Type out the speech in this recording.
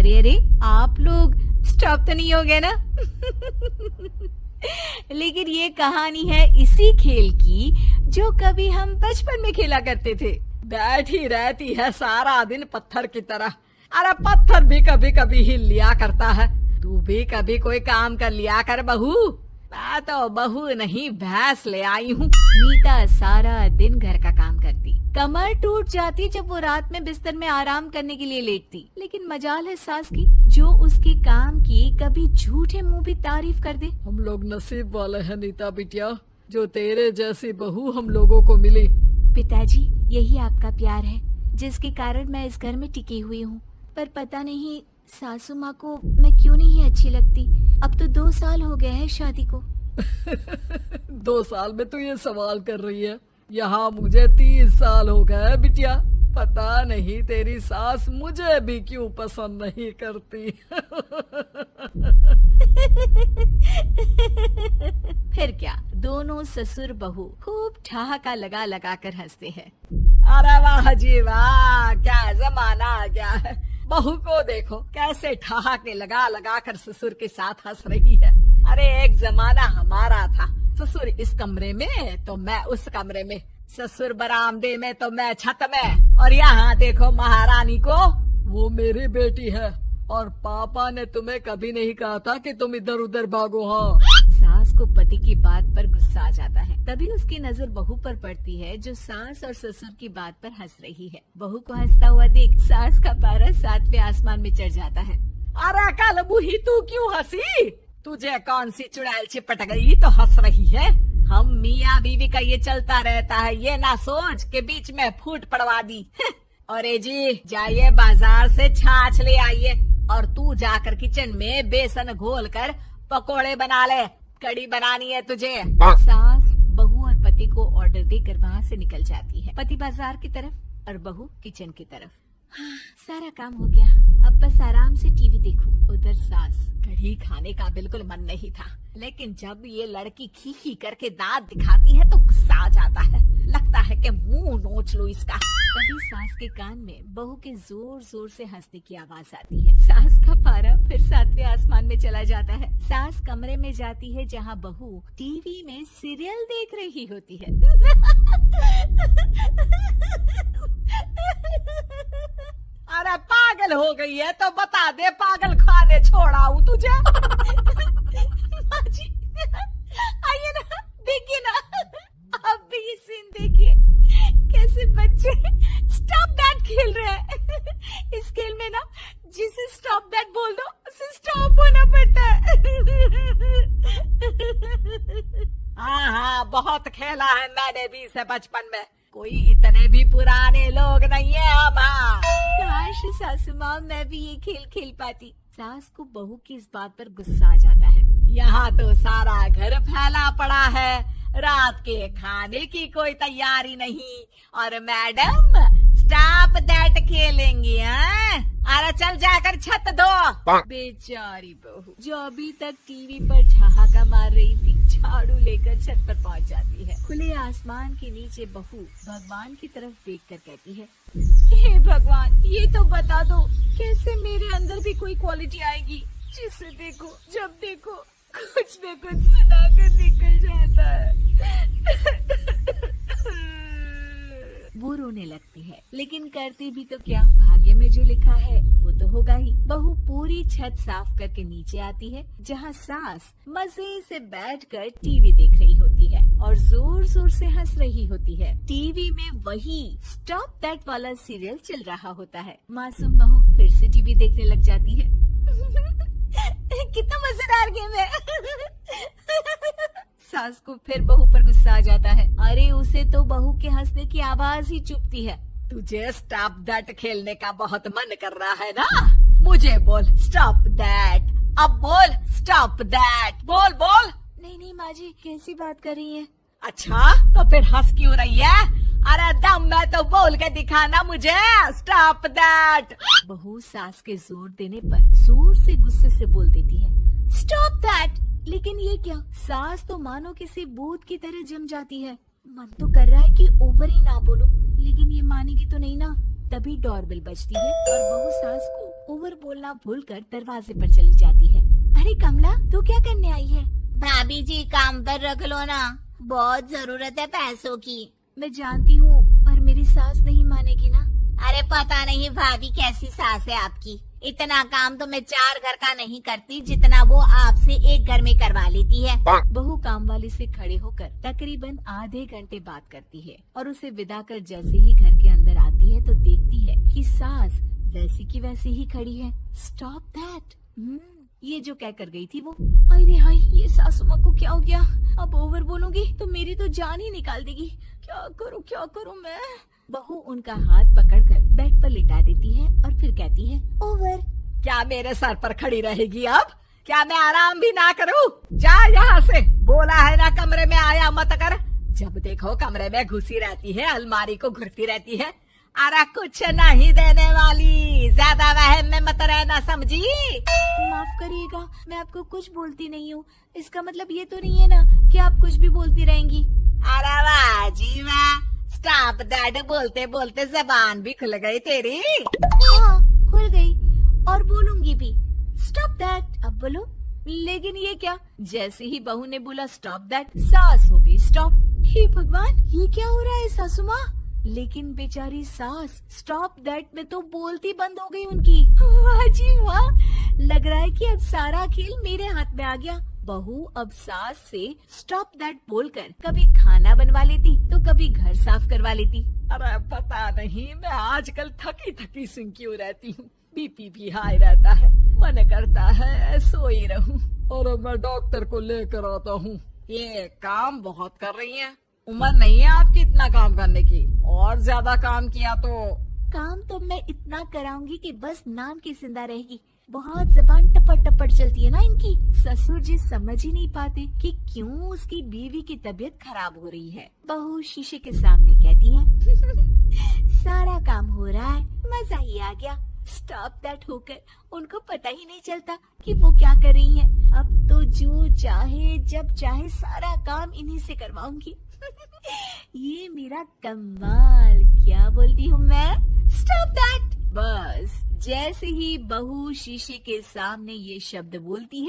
अरे अरे, आप लोग स्टॉप तो नहीं हो गए ना? लेकिन ये कहानी है इसी खेल की जो कभी हम बचपन में खेला करते थे। बैठी रहती है सारा दिन पत्थर की तरह। अरे पत्थर भी कभी कभी हिल लिया करता है। तू भी कभी कोई काम कर लिया कर बहू। मैं तो बहू नहीं भैंस ले आई हूँ। मीता सारा दिन घर का काम करती, कमर टूट जाती जब वो रात में बिस्तर में आराम करने के लिए लेटती। लेकिन मजाल है सास की, जो उसके काम की कभी झूठे मुंह भी तारीफ कर दे। हम लोग नसीब वाले हैं नीता बिटिया, जो तेरे जैसी बहू हम लोगों को मिली। पिताजी, यही आपका प्यार है जिसके कारण मैं इस घर में टिकी हुई हूँ। पर पता नहीं सासू माँ को मैं क्यों नहीं अच्छी लगती। अब तो 2 साल हो गए हैं शादी को। 2 साल में तू ये सवाल कर रही है? यहाँ मुझे 30 साल हो गए बिटिया। पता नहीं तेरी सास मुझे भी क्यों पसंद नहीं करती। फिर क्या, दोनों ससुर बहू खूब ठहाका लगा लगा कर हंसते हैं। अरे वाह जी वाह, क्या जमाना आ गया है। बहू को देखो कैसे ठहाके लगा लगा कर ससुर के साथ हंस रही है। अरे एक जमाना हमारा था, ससुर इस कमरे में तो मैं उस कमरे में, ससुर बरामदे में तो मैं छत में। और यहाँ देखो महारानी को, वो मेरी बेटी है। और पापा ने तुम्हें कभी नहीं कहा था कि तुम इधर उधर भागो। हाँ, सास को पति की बात पर गुस्सा आ जाता है। तभी उसकी नजर बहू पर पड़ती है जो सास और ससुर की बात पर हंस रही है। बहू को हंसता हुआ देख सास का पारा 7वें आसमान में चढ़ जाता है। अरे कल बुही तू क्यों हंसी? तुझे कौन सी चुड़ैल चिपट गई तो हंस रही है? हम मियाँ बीवी का ये चलता रहता है, ये ना सोच के बीच में फूट पड़वा दी। अरे जी जाइए बाजार से छाछ ले आइए, और तू जाकर किचन में बेसन घोल कर पकोड़े बना ले, कड़ी बनानी है तुझे। सास बहू और पति को ऑर्डर देकर वहाँ से निकल जाती है। पति बाजार की तरफ और बहू किचन की तरफ। सारा काम हो गया, अब बस आराम से टीवी देखूं। उधर सास, कढ़ी खाने का बिल्कुल मन नहीं था, लेकिन जब ये लड़की खी खी करके दांत दिखाती है तो गुस्सा आ जाता है। लगता है कि मुंह नोच लो इसका। तभी सास के कान में बहू के जोर जोर से हंसने की आवाज आती है। सास का पारा फिर 7वें आसमान में चला जाता है। सास कमरे में जाती है जहाँ बहू टीवी में सीरियल देख रही होती है। अरे पागल हो गई है तो बता दे, पागल खाने छोड़ाऊं तुझे? माँ जी, आइए ना, देखिए ना, आप भी ये सीन देखिए, कैसे बच्चे स्टॉप दैट खेल रहे हैं। इस खेल में ना जिसे स्टॉप दैट बोल दो उसे स्टॉप होना पड़ता है। हाँ, बहुत खेला है मैंने भी इसे बचपन में। कोई इतने भी पुराने लोग नहीं है हम। काश सासू माँ मैं भी ये खेल खेल पाती। सास को बहू की इस बात पर गुस्सा आ जाता है। यहाँ तो सारा घर फैला पड़ा है, रात के खाने की कोई तैयारी नहीं, और मैडम स्टॉप दैट खेलेंगी। अरे चल जाकर छत धो। बेचारी बहू जो अभी तक टीवी पर ठहाका मार रही थी, झाड़ू लेकर छत पर पहुंच जाती है। खुले आसमान के नीचे बहू भगवान की तरफ देखकर कहती है, हे भगवान, ये तो बता दो कैसे मेरे अंदर भी कोई क्वालिटी आएगी जिसे देखो जब देखो कुछ न कुछ सुनाकर निकल जाता है। वो रोने लगती है, लेकिन करती भी तो क्या, भाग्य में जो लिखा है वो तो होगा ही। बहू पूरी छत साफ करके नीचे आती है जहाँ सास मजे से बैठकर टीवी देख रही होती है और जोर जोर से हंस रही होती है। टीवी में वही स्टॉप दैट वाला सीरियल चल रहा होता है। मासूम बहू फिर से टीवी देखने लग जाती है। कितना मजेदार गेम है। सास को फिर बहू पर गुस्सा आ जाता है। अरे उसे तो बहू के हंसने की आवाज ही चुभती है। तुझे स्टॉप दैट खेलने का बहुत मन कर रहा है ना? मुझे बोल स्टॉप दैट, अब बोल स्टॉप दैट, बोल बोल। नहीं माँ जी, कैसी बात कर रही हैं? अच्छा तो फिर हंस क्यों रही है? अरे दम में तो बोल के दिखाना मुझे स्टॉप दैट। बहू सास के जोर देने पर जोर से गुस्से से बोल देती है, स्टॉप दैट। लेकिन ये क्या, सास तो मानो किसी भूत की तरह जम जाती है। मन तो कर रहा है कि ओवर ही ना बोलूं, लेकिन ये मानेगी तो नहीं ना। तभी डोरबेल बजती है और बहू सास को ओवर बोलना भूलकर दरवाजे पर चली जाती है। अरे कमला, तू क्या करने आई है? भाभी जी काम पर रख लो ना, बहुत जरूरत है पैसों की। मैं जानती हूँ, पर मेरी सास नहीं मानेगी ना। अरे पता नहीं भाभी कैसी सास है आपकी, इतना काम तो मैं 4 घर का नहीं करती जितना वो आपसे एक घर में करवा लेती है। बहू काम वाली से खड़े होकर तकरीबन आधे घंटे बात करती है और उसे विदा कर जैसे ही घर के अंदर आती है तो देखती है कि सास वैसी की वैसी ही खड़ी है। स्टॉप दैट, ये जो कह कर गई थी वो। अरे हाय, ये सासू माँ को क्या हो गया? अब ओवर बोलूंगी तो मेरी तो जान ही निकाल देगी। क्या करूँ मैं? बहू उनका हाथ पकड़कर बेड पर लिटा देती है और फिर कहती है, ओवर। क्या मेरे सर पर खड़ी रहेगी अब? क्या मैं आराम भी ना करूं? जा यहाँ से, बोला है ना कमरे में आया मत कर। जब देखो कमरे में घुसी रहती है, अलमारी को घुरती रहती है। अरे कुछ नहीं देने वाली, ज्यादा वहम में मत रहना, समझी? माफ करिएगा, मैं आपको कुछ बोलती नहीं हूँ। इसका मतलब ये तो नहीं है ना कि आप कुछ भी बोलती रहेंगी। अरे वाह जी वाह, स्टॉप दैट बोलते बोलते जबान भी खुल गई तेरी। हाँ, खुल गई और बोलूंगी भी। स्टॉप दैट, अब बोलो। लेकिन ये क्या? जैसे ही बहू ने बोला स्टॉप दैट, सास हो गई स्टॉप। हे भगवान, ये क्या हो रहा है सासू माँ? लेकिन बेचारी सास स्टॉप दैट में तो बोलती बंद हो गई उनकी। वाह जी वाह, लग रहा है कि अब सारा खेल मेरे हाथ में आ गया। बहू अब सास से स्टॉप दैट बोलकर कभी खाना बनवा लेती तो कभी घर साफ करवा लेती। अरे पता नहीं, मैं आजकल थकी थकी सी क्यों रहती हूँ। बीपी भी हाई रहता है, मन करता है सोई रहूं। और मैं डॉक्टर को लेकर आता हूँ। ये काम बहुत कर रही है, उम्र नहीं है आपकी इतना काम करने की। और ज्यादा काम किया तो काम तो मैं इतना कराऊंगी कि बस नाम की जिंदा रहेगी। बहुत जबान टपट टपट चलती है ना इनकी। ससुर जी समझ ही नहीं पाते कि क्यों उसकी बीवी की तबीयत खराब हो रही है। बहू शीशे के सामने कहती है, सारा काम हो रहा है, मजा ही आ गया। स्टॉप दैट होकर उनको पता ही नहीं चलता कि वो क्या कर रही है। अब तो जो चाहे जब चाहे सारा काम इन्हीं से करवाऊंगी। ये मेरा कमाल। क्या बोलती हूँ मैं? Stop that. बस जैसे ही बहू शीशे के सामने ये शब्द बोलती है